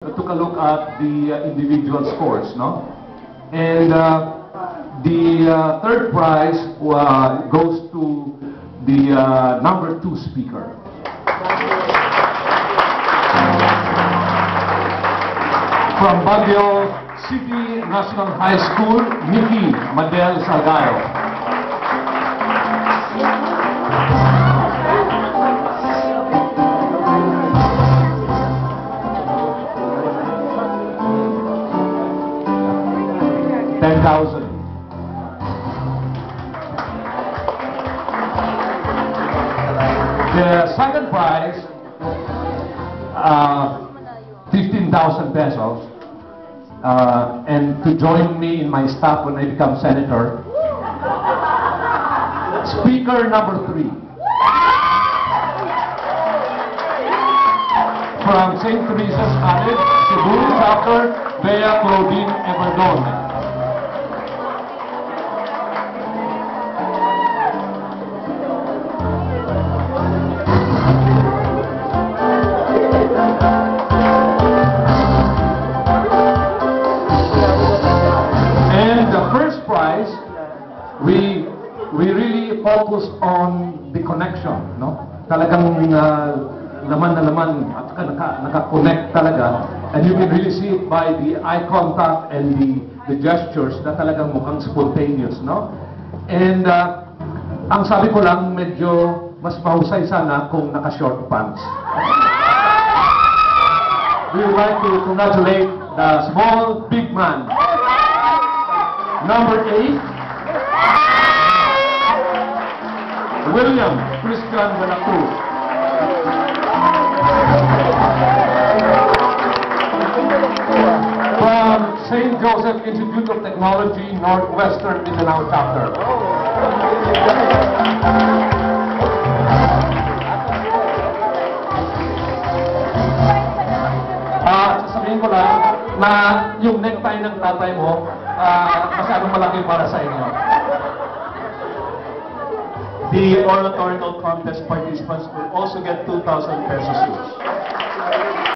Took a look at the individual scores, no? And the third prize goes to the number 2 speaker. From Baguio City National High School, Nikki Madel Salgayo. $10,000. The second prize, 15,000 pesos, and to join me in my staff when I become senator, speaker number 3 from St. Teresa's College, Cebu, Dr. Bea Claudine Everdon. We really focus on the connection, no? Talagang laman na laman at naka-connect talaga, and you can really see it by the eye contact and the gestures na talagang mukhang spontaneous, no? And ang sabi ko lang, medyo mas mahusay sana kung naka-short pants. We would like to congratulate the small big man, number 8. William Christian de la Cruz. From St. Joseph Institute of Technology, Northwestern Mindanao Chapter. Sasabihin ko lang na yung necktie ng tatay mo masyadong malaki para sa inyo. The oratorical contest participants will also get 2,000 pesos each.